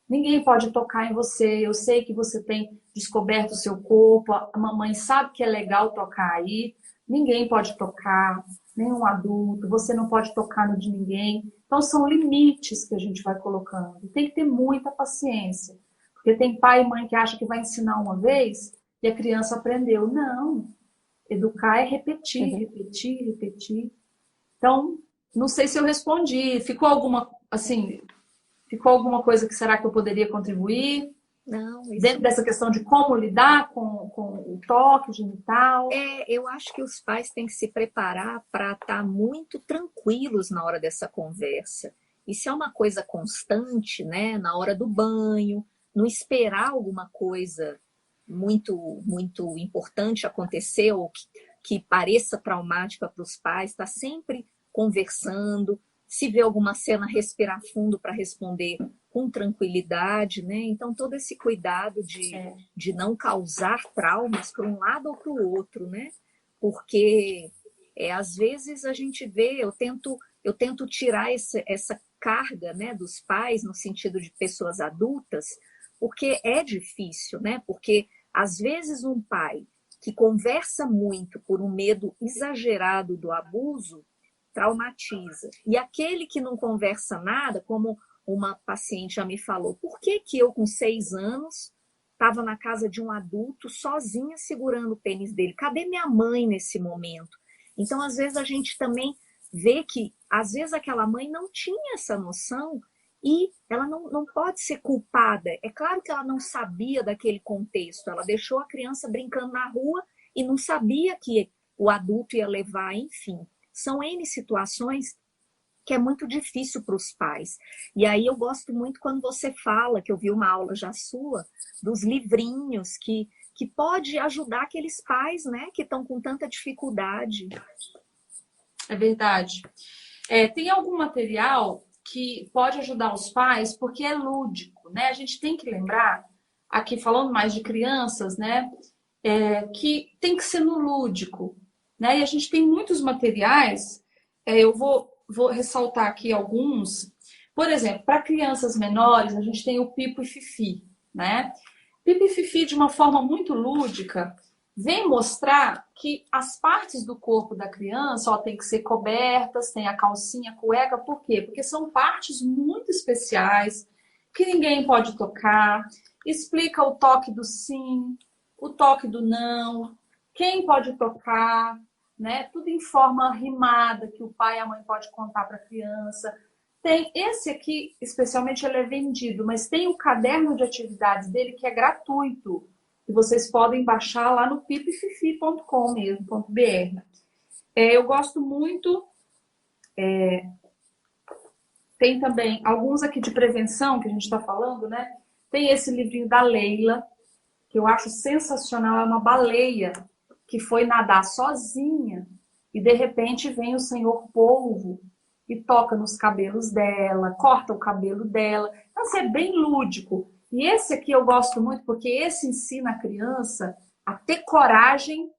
Ninguém pode tocar em você. Eu sei que você tem descoberto o seu corpo. A mamãe sabe que é legal tocar aí. Ninguém pode tocar, nenhum adulto. Você não pode tocar no de ninguém. Então, são limites que a gente vai colocando. Tem que ter muita paciência. Porque tem pai e mãe que acha que vai ensinar uma vez e a criança aprendeu. Não. Educar é repetir, repetir, repetir. Então, não sei se eu respondi. Ficou alguma coisa que será que eu poderia contribuir? Não, Dentro dessa questão de como lidar com o toque genital? Eu acho que os pais têm que se preparar para estar muito tranquilos na hora dessa conversa. E se é uma coisa constante, né, na hora do banho, não esperar alguma coisa muito, muito importante acontecer ou que pareça traumática para os pais, está sempre conversando, se vê alguma cena, respirar fundo para responder com tranquilidade, né? Então, todo esse cuidado de não causar traumas para um lado ou para o outro, né? Porque às vezes a gente vê, eu tento tirar essa carga, né, dos pais no sentido de pessoas adultas, porque é difícil, né? Porque às vezes um pai que conversa muito por um medo exagerado do abuso traumatiza. E aquele que não conversa nada, como uma paciente já me falou, por que eu com 6 anos estava na casa de um adulto sozinha segurando o pênis dele? Cadê minha mãe nesse momento? Então, às vezes, a gente também vê que, às vezes, aquela mãe não tinha essa noção e ela não pode ser culpada. É claro que ela não sabia daquele contexto, ela deixou a criança brincando na rua e não sabia que o adulto ia levar, enfim. São N situações que é muito difícil para os pais. E aí eu gosto muito quando você fala, que eu vi uma aula já sua, dos livrinhos, que pode ajudar aqueles pais, né, que estão com tanta dificuldade. É verdade. Tem algum material que pode ajudar os pais porque é lúdico, né? A gente tem que lembrar, aqui falando mais de crianças, né, que tem que ser no lúdico, né? E a gente tem muitos materiais, eu vou ressaltar aqui alguns. Por exemplo, para crianças menores, a gente tem o Pipo e Fifi, né? Pipo e Fifi, de uma forma muito lúdica, vem mostrar que as partes do corpo da criança tem que ser cobertas, tem a calcinha, a cueca, por quê? Porque são partes muito especiais, que ninguém pode tocar, explica o toque do sim, o toque do não, quem pode tocar, né? Tudo em forma rimada, que o pai e a mãe pode contar para a criança. Tem esse aqui, especialmente, ele é vendido, mas tem o caderno de atividades dele que é gratuito. E vocês podem baixar lá no pipififi.com mesmo, .br. Eu gosto muito. Tem também alguns aqui de prevenção, que a gente está falando, né? Tem esse livrinho da Leila, que eu acho sensacional. É uma baleia que foi nadar sozinha e, de repente, vem o senhor polvo e toca nos cabelos dela, corta o cabelo dela. Então, assim, é bem lúdico. E esse aqui eu gosto muito porque esse ensina a criança a ter coragem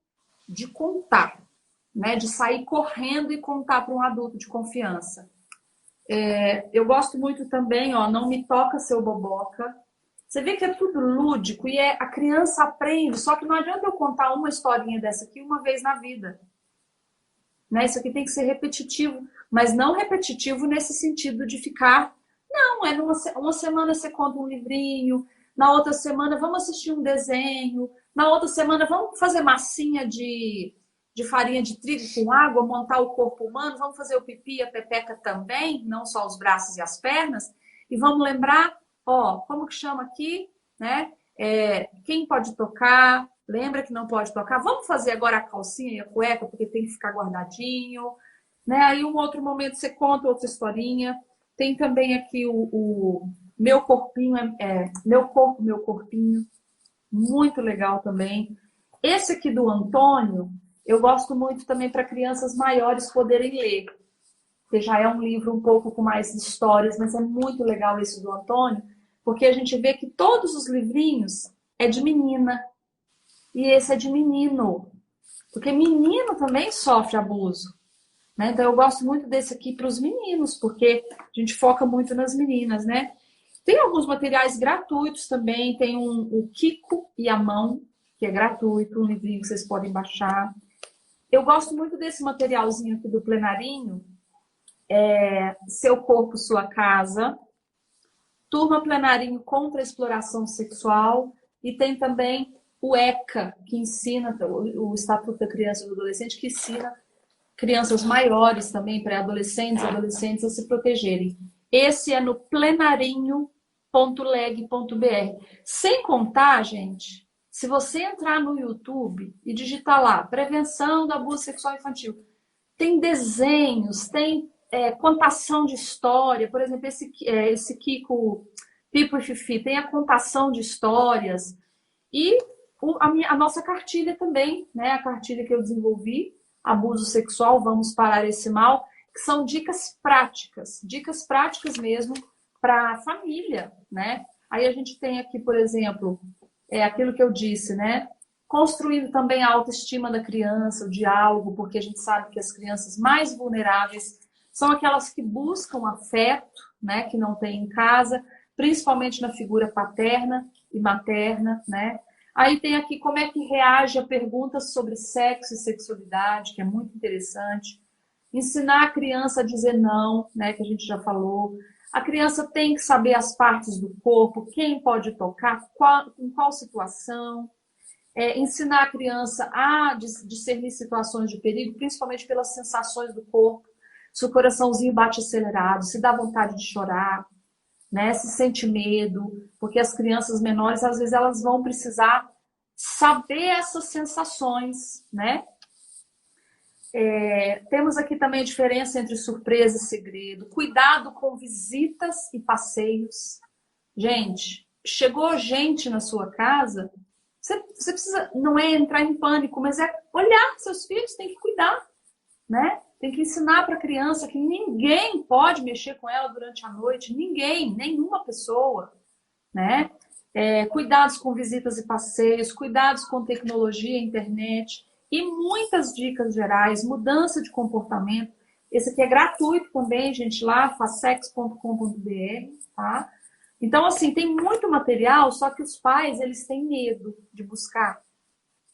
de contar, né? De sair correndo e contar para um adulto de confiança. Eu gosto muito também, Não Me Toca Seu Boboca. Você vê que é tudo lúdico e a criança aprende, só que não adianta eu contar uma historinha dessa aqui uma vez na vida. Né? Isso aqui tem que ser repetitivo, mas não repetitivo nesse sentido de ficar... Não, uma semana você conta um livrinho, na outra semana vamos assistir um desenho, na outra semana vamos fazer massinha de farinha de trigo com água, montar o corpo humano, vamos fazer o pipi e a pepeca também, não só os braços e as pernas, e vamos lembrar, como que chama aqui, né? Quem pode tocar, lembra que não pode tocar, vamos fazer agora a calcinha e a cueca, porque tem que ficar guardadinho, né? Aí um outro momento você conta outra historinha. Tem também aqui o Meu Corpinho, Meu Corpo, Meu Corpinho, muito legal também. Esse aqui do Antônio, eu gosto muito também para crianças maiores poderem ler, que já é um livro um pouco com mais histórias, mas é muito legal esse do Antônio, porque a gente vê que todos os livrinhos é de menina e esse é de menino, porque menino também sofre abuso. Né? Então eu gosto muito desse aqui para os meninos, porque a gente foca muito nas meninas, né? Tem alguns materiais gratuitos também, tem o Kiko e a Mão, que é gratuito, um livrinho que vocês podem baixar. Eu gosto muito desse materialzinho aqui do Plenarinho, Seu Corpo, Sua Casa, Turma Plenarinho contra a Exploração Sexual, e tem também o ECA, que ensina, o Estatuto da Criança e do Adolescente, que ensina crianças maiores também, pré-adolescentes, adolescentes, a se protegerem. Esse é no plenarinho.leg.br. Sem contar, gente, se você entrar no YouTube e digitar lá, prevenção do abuso sexual infantil, tem desenhos, tem contação de história. Por exemplo, esse Kiko Pipo e Fifi tem a contação de histórias. E a nossa cartilha também, né? A cartilha que eu desenvolvi, Abuso Sexual, Vamos Parar Esse Mal, que são dicas práticas mesmo para a família, né? Aí a gente tem aqui, por exemplo, aquilo que eu disse, né? Construindo também a autoestima da criança, o diálogo, porque a gente sabe que as crianças mais vulneráveis são aquelas que buscam afeto, né? Que não tem em casa, principalmente na figura paterna e materna, né? Aí tem aqui como é que reage a perguntas sobre sexo e sexualidade, que é muito interessante. Ensinar a criança a dizer não, né, que a gente já falou. A criança tem que saber as partes do corpo, quem pode tocar, em qual situação. Ensinar a criança a discernir situações de perigo, principalmente pelas sensações do corpo. Se o coraçãozinho bate acelerado, se dá vontade de chorar, né, se sente medo, porque as crianças menores, às vezes, elas vão precisar saber essas sensações, né? Temos aqui também a diferença entre surpresa e segredo, cuidado com visitas e passeios. Gente, chegou gente na sua casa, você precisa, não é entrar em pânico, mas é olhar seus filhos, tem que cuidar, né? Tem que ensinar para a criança que ninguém pode mexer com ela durante a noite, ninguém, nenhuma pessoa, né? Cuidados com visitas e passeios, cuidados com tecnologia, internet e muitas dicas gerais, mudança de comportamento. Esse aqui é gratuito também, gente, lá, facex.com.br, tá? Então, assim, tem muito material, só que os pais, eles têm medo de buscar.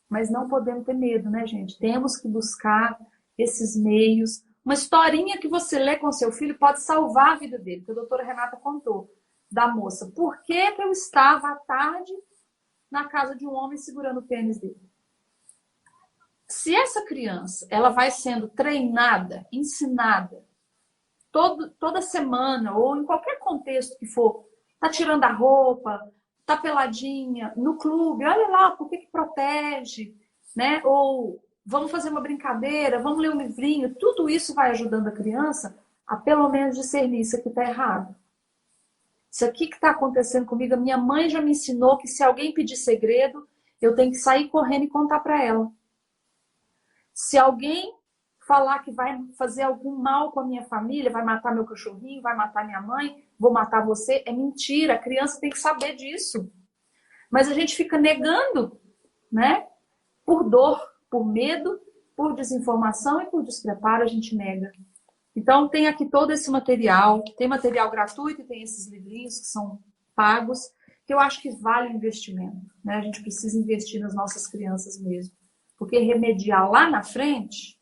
Mas não podemos ter medo, né, gente? Temos que buscar esses meios. Uma historinha que você lê com seu filho pode salvar a vida dele, que a doutora Renata contou, da moça. Por que eu estava à tarde na casa de um homem segurando o pênis dele? Se essa criança, ela vai sendo treinada, ensinada, toda semana, ou em qualquer contexto que for, tá tirando a roupa, tá peladinha, no clube, olha lá, por que protege, né? Ou vamos fazer uma brincadeira, vamos ler um livrinho, tudo isso vai ajudando a criança a pelo menos discernir isso aqui tá errado. Isso aqui que está acontecendo comigo, a minha mãe já me ensinou que se alguém pedir segredo, eu tenho que sair correndo e contar para ela. Se alguém falar que vai fazer algum mal com a minha família, vai matar meu cachorrinho, vai matar minha mãe, vou matar você, é mentira. A criança tem que saber disso. Mas a gente fica negando, né? Por dor, por medo, por desinformação e por despreparo, a gente nega. Então, tem aqui todo esse material. Tem material gratuito e tem esses livrinhos que são pagos, que eu acho que vale o investimento, né? A gente precisa investir nas nossas crianças mesmo. Porque remediar lá na frente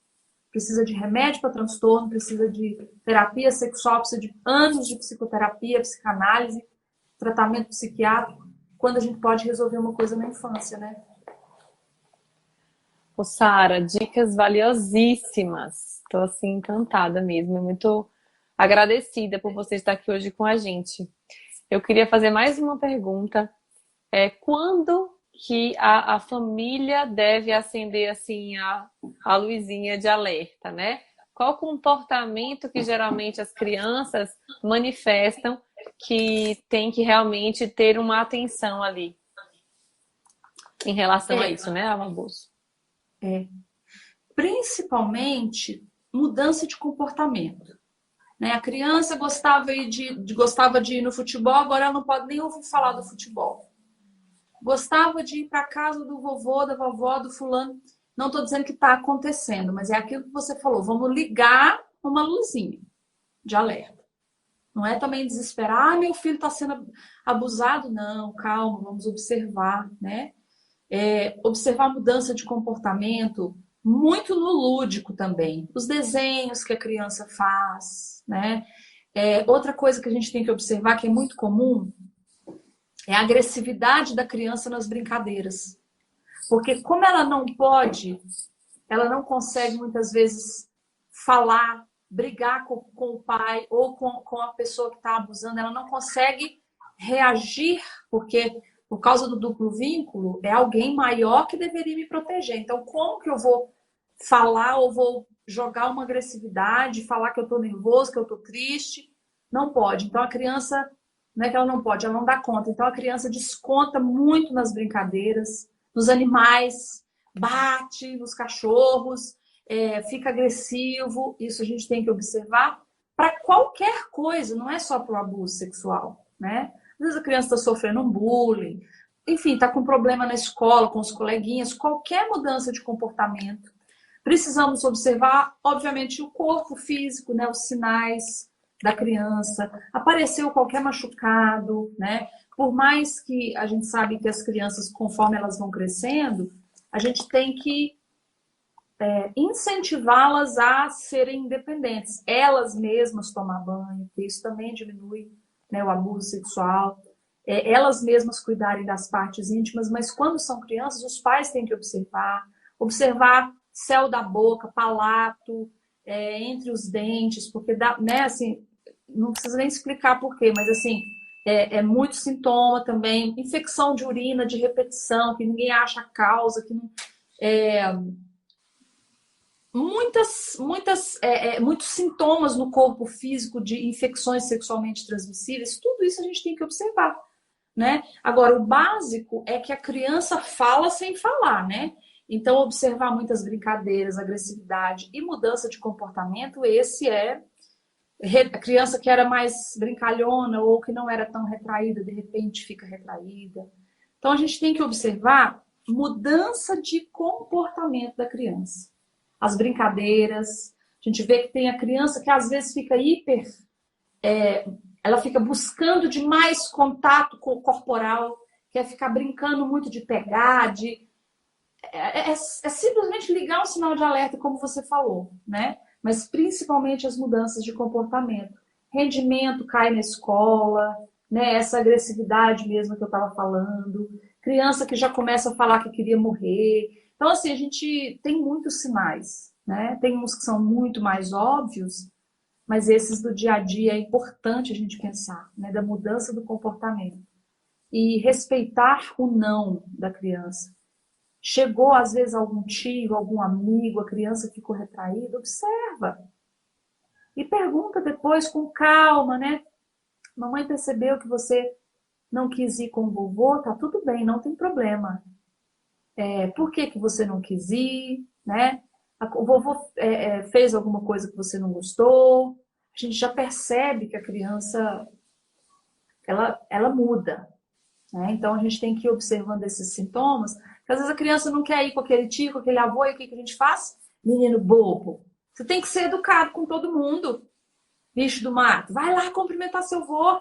precisa de remédio para transtorno, precisa de terapia sexual, precisa de anos de psicoterapia, psicanálise, tratamento psiquiátrico, quando a gente pode resolver uma coisa na infância, né? Ô, Sara, dicas valiosíssimas. Estou assim encantada mesmo, muito agradecida por você estar aqui hoje com a gente. Eu queria fazer mais uma pergunta. Quando que a família deve acender assim a luzinha de alerta, né? Qual o comportamento que geralmente as crianças manifestam que tem que realmente ter uma atenção ali em relação a isso, né, ao abuso? Principalmente mudança de comportamento, né? A criança gostava de ir no futebol, agora ela não pode nem ouvir falar do futebol. Gostava de ir para a casa do vovô, da vovó, do fulano. Não estou dizendo que está acontecendo, mas é aquilo que você falou. Vamos ligar uma luzinha de alerta. Não é também desesperar, meu filho está sendo abusado. Não, calma, vamos observar, né? Observar a mudança de comportamento, muito no lúdico também. Os desenhos que a criança faz, né? Outra coisa que a gente tem que observar, que é muito comum, é a agressividade da criança nas brincadeiras. Porque como ela não pode, ela não consegue muitas vezes falar, brigar com o pai ou com a pessoa que está abusando, ela não consegue reagir, porque por causa do duplo vínculo, é alguém maior que deveria me proteger. Então, como que eu vou falar ou vou jogar uma agressividade, falar que eu estou nervoso, que eu estou triste? Não pode. Então, a criança, não é que ela não pode, ela não dá conta. Então, a criança desconta muito nas brincadeiras, nos animais, bate nos cachorros, fica agressivo. Isso a gente tem que observar para qualquer coisa, não é só para o abuso sexual, né? Às vezes a criança está sofrendo um bullying, enfim, está com problema na escola, com os coleguinhas, qualquer mudança de comportamento. Precisamos observar, obviamente, o corpo físico, né, os sinais da criança. Apareceu qualquer machucado, né? Por mais que a gente sabe que as crianças, conforme elas vão crescendo, a gente tem que incentivá-las a serem independentes. Elas mesmas tomar banho, porque isso também diminui, né, o abuso sexual. Elas mesmas cuidarem das partes íntimas, mas quando são crianças, os pais têm que observar céu da boca, palato, entre os dentes, porque dá, né, assim, não precisa nem explicar por quê, mas assim, é muito sintoma também, infecção de urina, de repetição, que ninguém acha a causa, que não, muitos sintomas no corpo físico de infecções sexualmente transmissíveis, tudo isso a gente tem que observar, né? Agora, o básico é que a criança fala sem falar, né? Então, observar muitas brincadeiras, agressividade e mudança de comportamento, esse é a criança que era mais brincalhona ou que não era tão retraída, de repente fica retraída. Então, a gente tem que observar mudança de comportamento da criança. As brincadeiras, a gente vê que tem a criança que às vezes fica ela fica buscando demais contato corporal, quer ficar brincando muito de pegar, é simplesmente ligar um sinal de alerta, como você falou, né? Mas principalmente as mudanças de comportamento. Rendimento cai na escola, né? Essa agressividade mesmo que eu estava falando. Criança que já começa a falar que queria morrer. Então, assim, a gente tem muitos sinais, né? Tem uns que são muito mais óbvios, mas esses do dia a dia é importante a gente pensar, né? Da mudança do comportamento. E respeitar o não da criança. Chegou, às vezes, algum tio, algum amigo, a criança ficou retraída, observa. E pergunta depois com calma, né? Mamãe percebeu que você não quis ir com o vovô, tá tudo bem, não tem problema. Por que você não quis ir, né? O vovô fez alguma coisa que você não gostou. A gente já percebe que a criança, ela muda, né? Então, a gente tem que ir observando esses sintomas. Porque às vezes a criança não quer ir com aquele tio, com aquele avô, e o que a gente faz? Menino bobo. Você tem que ser educado com todo mundo. Bicho do mato. Vai lá cumprimentar seu avô.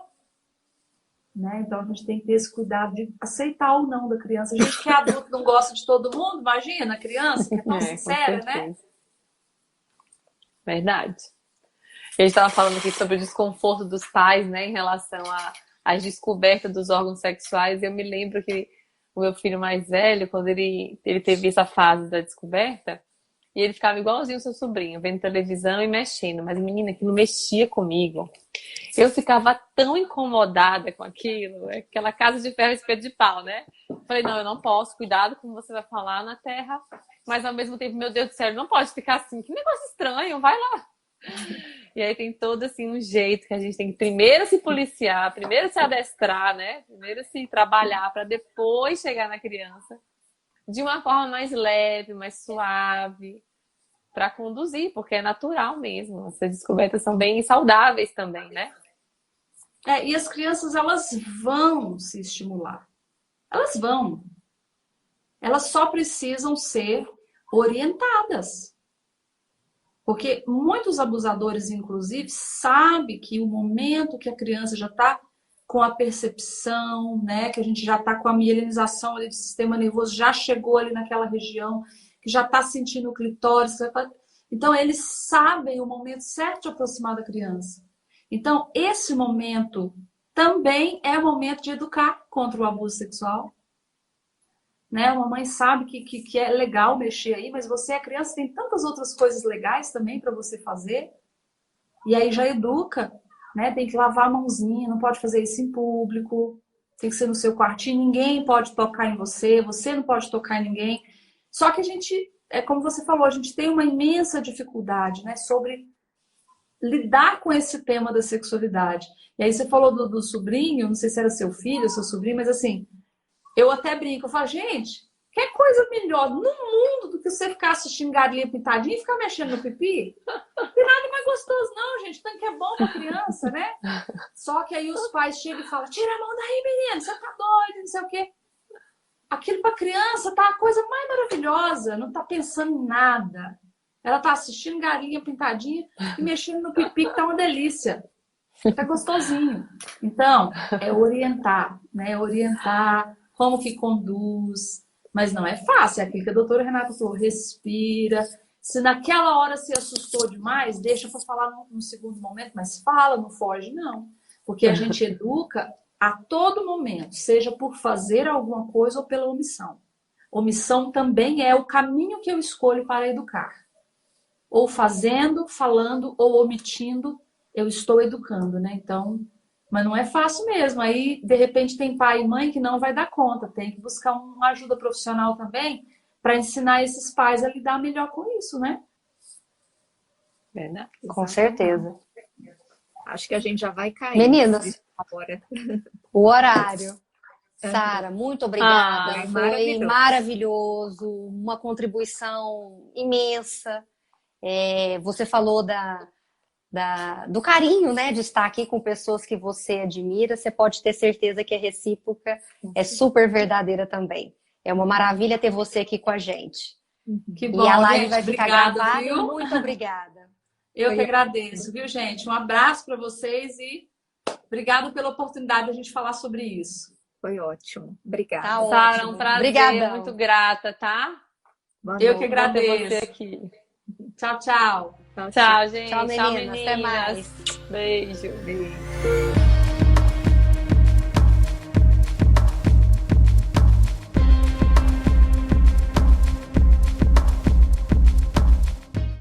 Né? Então a gente tem que ter esse cuidado de aceitar ou não da criança. A gente que é adulto não gosta de todo mundo, imagina a criança, que é tão sincera, né? Verdade. A gente estava falando aqui sobre o desconforto dos pais, né, em relação às descobertas dos órgãos sexuais. Eu me lembro que o meu filho mais velho, quando ele teve essa fase da descoberta, e ele ficava igualzinho o seu sobrinho, vendo televisão e mexendo. Mas, menina, aquilo mexia comigo. Eu ficava tão incomodada com aquilo, aquela casa de ferro e espeto de pau, né? Falei, não, eu não posso, cuidado como você vai falar na terra. Mas, ao mesmo tempo, meu Deus do céu, não pode ficar assim. Que negócio estranho, vai lá. E aí tem todo, assim, um jeito que a gente tem que primeiro se policiar, primeiro se adestrar, né? Primeiro se trabalhar para depois chegar na criança de uma forma mais leve, mais suave, para conduzir, porque é natural mesmo. Essas descobertas são bem saudáveis também, né? E as crianças, elas vão se estimular. Elas vão. Elas só precisam ser orientadas. Porque muitos abusadores, inclusive, sabem que o momento que a criança já está com a percepção, né, que a gente já está com a mielinização ali do sistema nervoso, já chegou ali naquela região, que já está sentindo o clitóris. Então, eles sabem o momento certo de aproximar da criança. Então, esse momento também é o momento de educar contra o abuso sexual. né? Uma mãe sabe que é legal mexer aí, mas você é criança, tem tantas outras coisas legais também para você fazer. E aí já educa, né? Tem que lavar a mãozinha, não pode fazer isso em público, tem que ser no seu quartinho, ninguém pode tocar em você, você não pode tocar em ninguém. Só que a gente, como você falou, a gente tem uma imensa dificuldade, né, sobre lidar com esse tema da sexualidade. E aí você falou do sobrinho, não sei se era seu filho, seu sobrinho, mas assim, eu até brinco, eu falo, gente, que coisa melhor no mundo do que você ficar assistindo Galinha Pintadinha e ficar mexendo no pipi? Não tem nada mais gostoso não, gente, tanto que é bom pra criança, né? Só que aí os pais chegam e falam, tira a mão daí, menino, você tá doido, não sei o quê. Aquilo pra criança tá a coisa mais maravilhosa, não tá pensando em nada. Ela tá assistindo Galinha Pintadinha e mexendo no pipi, que tá uma delícia. Tá gostosinho. Então, é orientar, né? Orientar como que conduz. Mas não é fácil. É aquilo que a doutora Renata falou. Respira. Se naquela hora se assustou demais, deixa para falar num segundo momento. Mas fala, não foge, não. Porque a gente educa a todo momento. Seja por fazer alguma coisa ou pela omissão. Omissão também é o caminho que eu escolho para educar. Ou fazendo, falando ou omitindo, eu estou educando, né? Então, mas não é fácil mesmo. Aí, de repente, tem pai e mãe que não vai dar conta. Tem que buscar uma ajuda profissional também para ensinar esses pais a lidar melhor com isso, né? Verdade. Com certeza. Acho que a gente já vai cair. Meninas, agora. o horário. Sara, muito obrigada. Foi maravilhoso, uma contribuição imensa. Você falou do carinho, né, de estar aqui com pessoas que você admira. Você pode ter certeza que a recíproca é super verdadeira também. É uma maravilha ter você aqui com a gente. Que bom, e a live gente, vai ficar gravada. Viu? Muito obrigada. Eu que agradeço, viu, gente? Um abraço para vocês e obrigada pela oportunidade de a gente falar sobre isso. Foi ótimo. Obrigada. Tá Sara, um prazer. Obrigadão. Muito grata, tá? Eu que agradeço. Você aqui. Tchau, tchau. Tchau, gente. Tchau, meninas. Até mais. Beijo. Beijo.